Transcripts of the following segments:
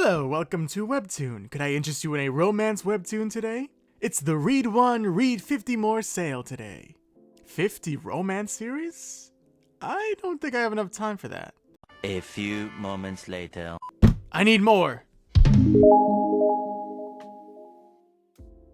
Hello, welcome to Webtoon. Could I interest you in a romance webtoon today? It's the Read 1, Read 50 More sale today. 50 romance series? I don't think I have enough time for that. A few moments later. I need more!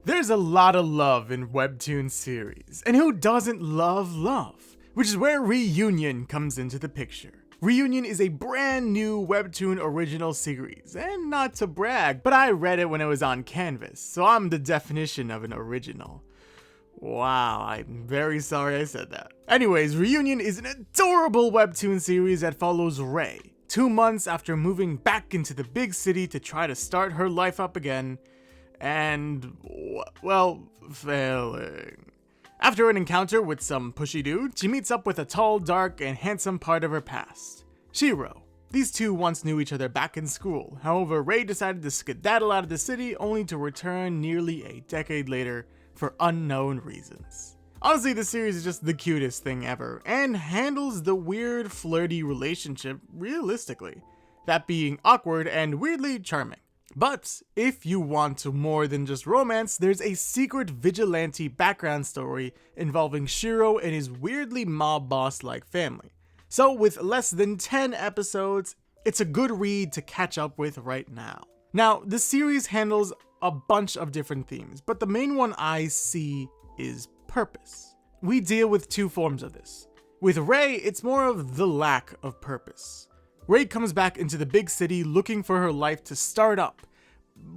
There's a lot of love in Webtoon series, and who doesn't love love? Which is where Reunion comes into the picture. Reunion is a brand new Webtoon original series, and not to brag, but I read it when it was on Canvas, so I'm the definition of an original. Wow, I'm very sorry I said that. Anyways, Reunion is an adorable Webtoon series that follows Rei, 2 months after moving back into the big city to try to start her life up again, and, well, failing. After an encounter with some pushy dude, she meets up with a tall, dark, and handsome part of her past, Shiro. These two once knew each other back in school, however Rei decided to skedaddle out of the city only to return nearly a decade later for unknown reasons. Honestly, this series is just the cutest thing ever, and handles the weird, flirty relationship realistically, that being awkward and weirdly charming. But if you want more than just romance, there's a secret vigilante background story involving Shiro and his weirdly mob boss-like family. So with less than 10 episodes, it's a good read to catch up with right now. Now, the series handles a bunch of different themes, but the main one I see is purpose. We deal with two forms of this. With Rei, it's more of the lack of purpose. Rei comes back into the big city looking for her life to start up.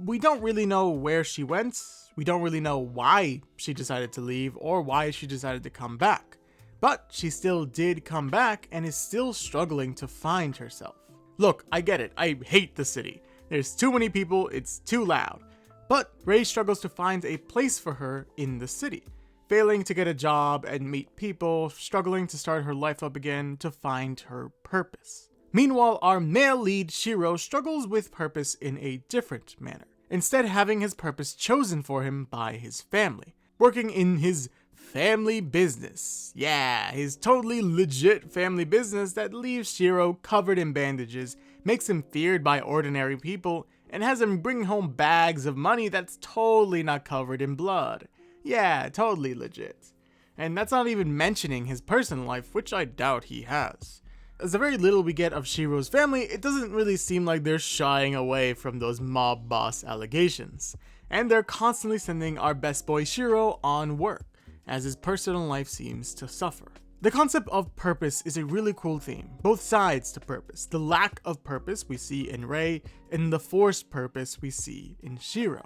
We don't really know where she went, we don't really know why she decided to leave or why she decided to come back. But she still did come back and is still struggling to find herself. Look, I get it, I hate the city. There's too many people, it's too loud. But Rei struggles to find a place for her in the city, failing to get a job and meet people, struggling to start her life up again to find her purpose. Meanwhile, our male lead, Shiro, struggles with purpose in a different manner, instead having his purpose chosen for him by his family, working in his family business. Yeah, his totally legit family business that leaves Shiro covered in bandages, makes him feared by ordinary people, and has him bring home bags of money that's totally not covered in blood. Yeah, totally legit. And that's not even mentioning his personal life, which I doubt he has. As the very little we get of Shiro's family, it doesn't really seem like they're shying away from those mob boss allegations. And they're constantly sending our best boy Shiro on work, as his personal life seems to suffer. The concept of purpose is a really cool theme, both sides to purpose. The lack of purpose we see in Rei, and the forced purpose we see in Shiro.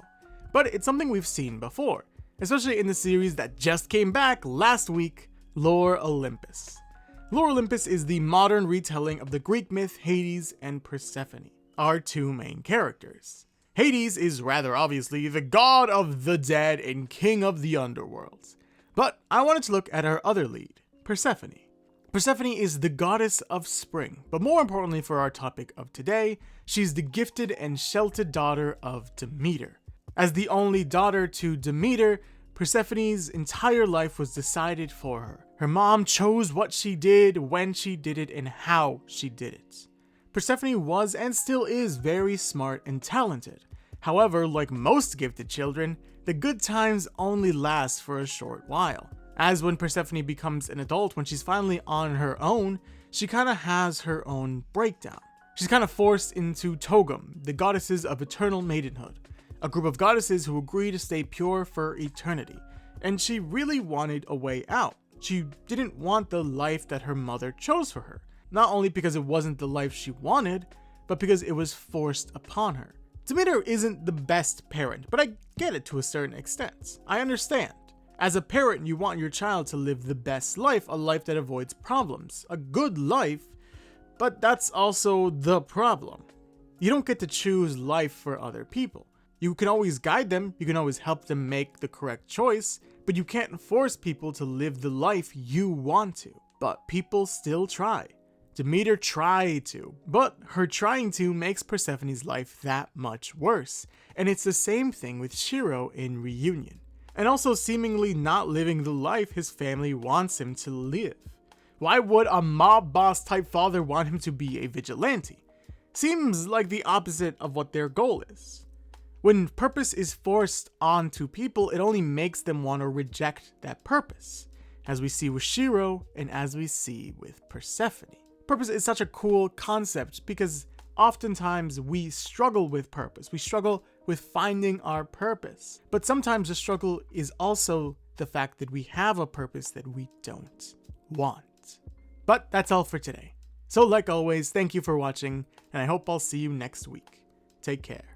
But it's something we've seen before, especially in the series that just came back last week, Lore Olympus. Lore Olympus is the modern retelling of the Greek myth Hades and Persephone, our two main characters. Hades is rather obviously the god of the dead and king of the underworld. But I wanted to look at our other lead, Persephone. Persephone is the goddess of spring, but more importantly for our topic of today, she's the gifted and sheltered daughter of Demeter. As the only daughter to Demeter, Persephone's entire life was decided for her. Her mom chose what she did, when she did it, and how she did it. Persephone was and still is very smart and talented. However, like most gifted children, the good times only last for a short while. As when Persephone becomes an adult, when she's finally on her own, she kinda has her own breakdown. She's kinda forced into Togam, the goddesses of eternal maidenhood. A group of goddesses who agree to stay pure for eternity, and she really wanted a way out. She didn't want the life that her mother chose for her, not only because it wasn't the life she wanted, but because it was forced upon her. Demeter isn't the best parent, but I get it to a certain extent. I understand. As a parent, you want your child to live the best life, a life that avoids problems, a good life, but that's also the problem. You don't get to choose life for other people. You can always guide them, you can always help them make the correct choice, but you can't force people to live the life you want to. But people still try. Demeter tried to, but her trying to makes Persephone's life that much worse. And it's the same thing with Shiro in Reunion. And also seemingly not living the life his family wants him to live. Why would a mob boss type father want him to be a vigilante? seems like the opposite of what their goal is. When purpose is forced onto people, it only makes them want to reject that purpose, as we see with Shiro and as we see with Persephone. Purpose is such a cool concept because oftentimes we struggle with purpose. We struggle with finding our purpose. But sometimes the struggle is also the fact that we have a purpose that we don't want. But that's all for today. So like always, thank you for watching, and I hope I'll see you next week. Take care.